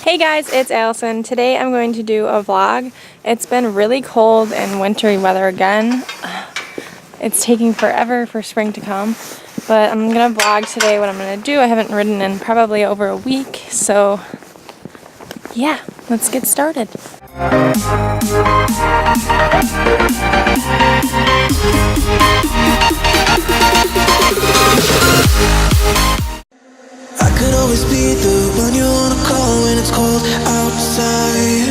Hey guys, it's Allison. Today I'm going to do a vlog. It's been really cold and wintry weather again. It's taking forever for spring to come, but I'm gonna vlog today what I'm gonna do. I haven't ridden in probably over a week, so yeah, let's get started. I could always be the one you wanna call when it's cold outside.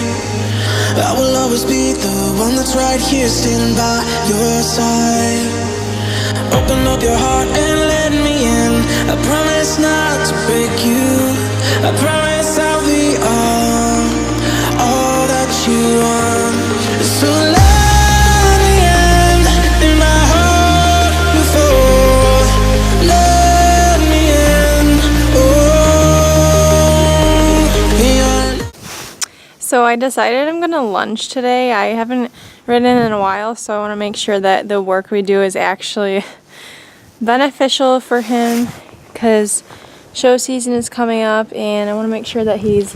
I will always be the one that's right here standing by your side. Open up your heart and let me in. I promise not to break you. I promise I'll be all that you want. So let me in my heart before. Let me in. So I decided I'm gonna lunge today. I haven't ridden in a while, so I want to make sure that the work we do is actually beneficial for him, because show season is coming up and I want to make sure that he's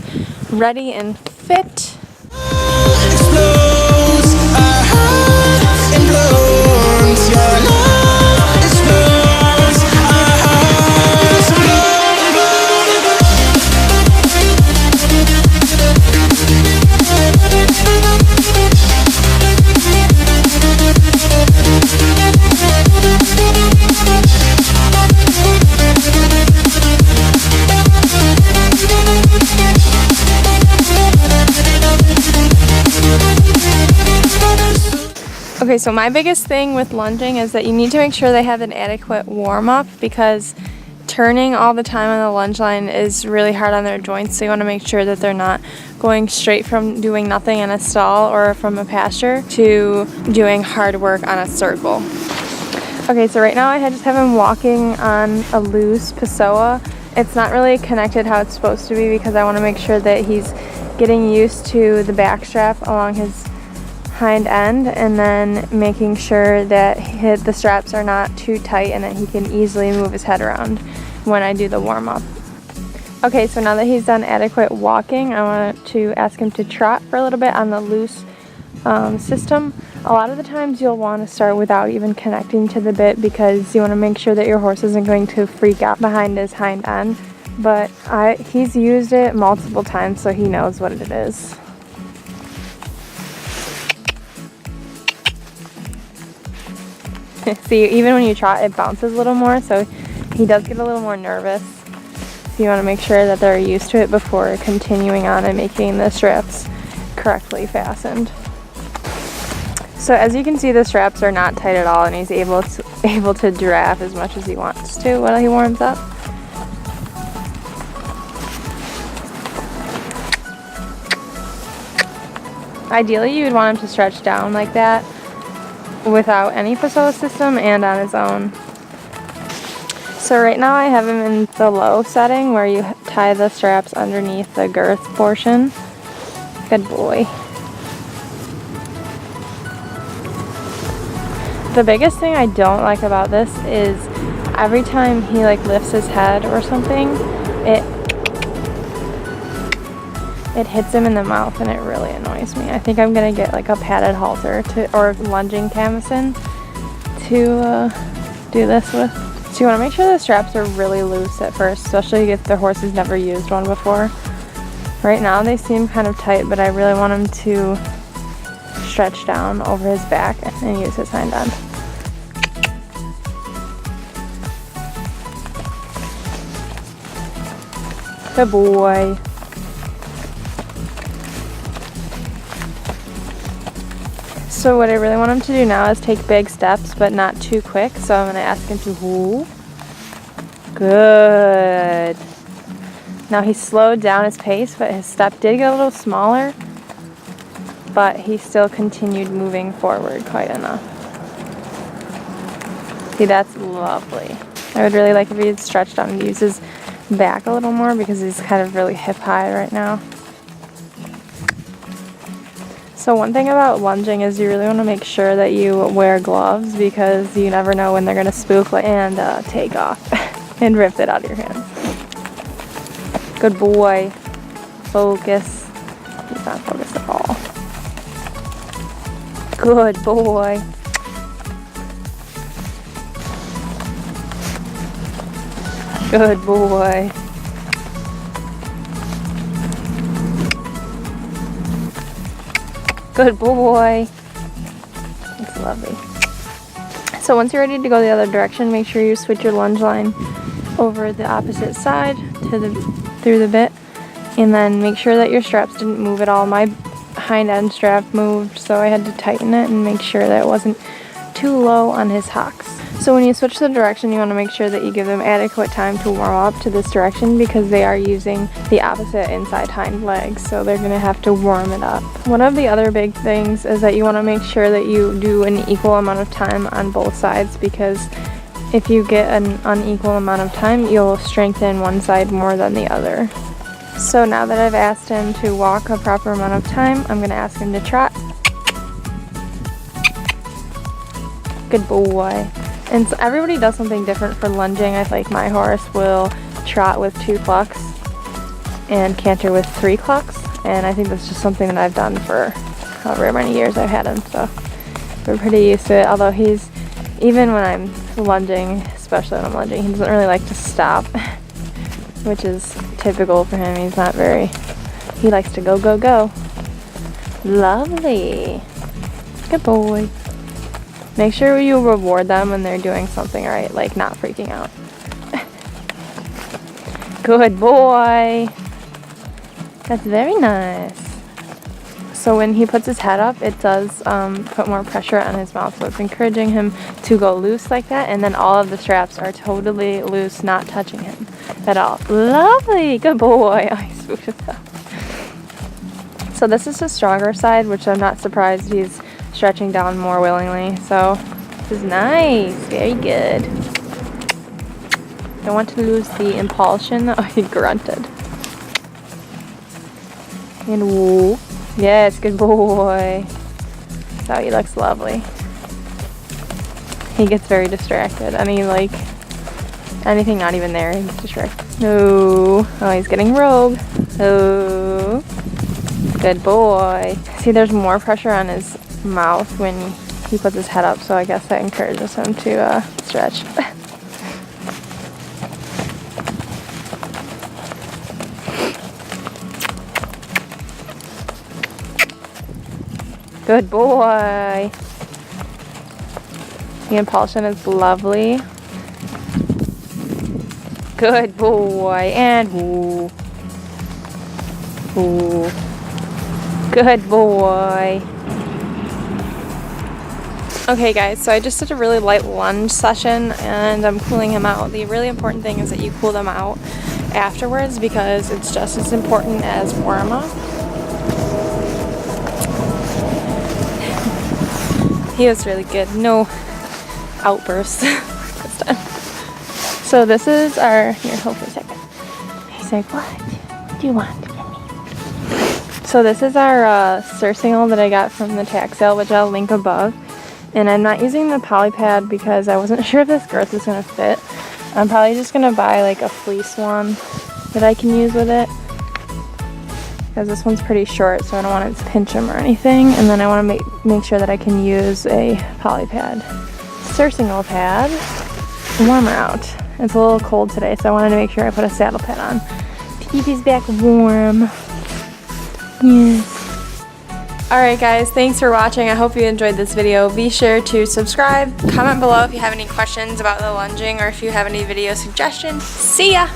ready and fit. Explodes our heart and blows your love. Explodes our hearts and Okay, so my biggest thing with lunging is that you need to make sure they have an adequate warm-up, because turning all the time on the lunge line is really hard on their joints, so you want to make sure that they're not going straight from doing nothing in a stall or from a pasture to doing hard work on a circle. Okay, so right now I just have him walking on a loose Pessoa. It's not really connected how it's supposed to be, because I want to make sure that he's getting used to the back strap along his hind end, and then making sure that the straps are not too tight and that he can easily move his head around when I do the warm-up. Okay, so now that he's done adequate walking, I want to ask him to trot for a little bit on the loose system. A lot of the times you'll want to start without even connecting to the bit, because you want to make sure that your horse isn't going to freak out behind his hind end. But he's used it multiple times, so he knows what it is. See, even when you trot, it bounces a little more, so he does get a little more nervous. So you want to make sure that they're used to it before continuing on and making the straps correctly fastened. So as you can see, the straps are not tight at all, and he's able to giraffe as much as he wants to while he warms up. Ideally, you would want him to stretch down like that without any Pessoa system and on his own. So right now I have him in the low setting, where you tie the straps underneath the girth portion. Good boy. The biggest thing I don't like about this is every time he lifts his head or something, it hits him in the mouth, and it really annoys me. I think I'm gonna get a padded halter or lunging camisson to do this with. So you want to make sure the straps are really loose at first, especially if the horse has never used one before. Right now they seem kind of tight, but I really want him to stretch down over his back and use his hind end. Good boy. So what I really want him to do now is take big steps, but not too quick. So I'm going to ask him to whoo. Good. Now he slowed down his pace, but his step did get a little smaller, but he still continued moving forward quite enough. See, that's lovely. I would really like if he'd stretch down and use his back a little more, because he's kind of really hip high right now. So one thing about lunging is you really want to make sure that you wear gloves, because you never know when they're going to spook and take off and rip it out of your hands. Good boy. focus. He's not focused at all. Good boy. Good boy. Good boy. It's lovely. So once you're ready to go the other direction, make sure you switch your lunge line over the opposite side through the bit, and then make sure that your straps didn't move at all. My hind end strap moved, so I had to tighten it and make sure that it wasn't too low on his hocks. So when you switch the direction, you want to make sure that you give them adequate time to warm up to this direction, because they are using the opposite inside hind legs, so they're going to have to warm it up. One of the other big things is that you want to make sure that you do an equal amount of time on both sides, because if you get an unequal amount of time, you'll strengthen one side more than the other. So now that I've asked him to walk a proper amount of time, I'm going to ask him to trot. Good boy. And so everybody does something different for lunging. I feel like my horse will trot with 2 clucks and canter with 3 clucks. And I think that's just something that I've done for however many years I've had him. So we're pretty used to it. Although even when I'm lunging, especially when I'm lunging, he doesn't really like to stop, which is typical for him. He likes to go, go, go. Lovely. Good boy. Make sure you reward them when they're doing something right, like not freaking out. Good boy. That's very nice. So when he puts his head up, it does put more pressure on his mouth, so it's encouraging him to go loose like that, and then all of the straps are totally loose, not touching him at all. Lovely. Good boy. Oh, he spooked himself. So this is his stronger side, which I'm not surprised he's stretching down more willingly. So this is nice. Very good. Don't want to lose the impulsion. Oh, he grunted. And woo. Yes, good boy. So he looks lovely. He gets very distracted. Anything not even there, he gets distracted. Oh, he's getting rogue. Oh, good boy. See, there's more pressure on his mouth when he puts his head up, so I guess that encourages him to stretch. Good boy. The impulsion is lovely. Good boy. And woo. Woo. Good boy. Okay guys, so I just did a really light lunge session and I'm cooling him out. The really important thing is that you cool them out afterwards, because it's just as important as warm up. He was really good. No outbursts this time. So this is our, here, hold for a second. He's like, what do you want from me? So this is our surcingle that I got from the tack sale, which I'll link above. And I'm not using the poly pad because I wasn't sure if this girth is going to fit. I'm probably just going to buy like a fleece one that I can use with it, because this one's pretty short, so I don't want it to pinch him or anything. And then I want to make sure that I can use a poly pad. Surcingle pad. Warmer out. It's a little cold today, so I wanted to make sure I put a saddle pad on to keep his back warm. Yes. Alright guys, thanks for watching. I hope you enjoyed this video. Be sure to subscribe, comment below if you have any questions about the lunging or if you have any video suggestions. See ya!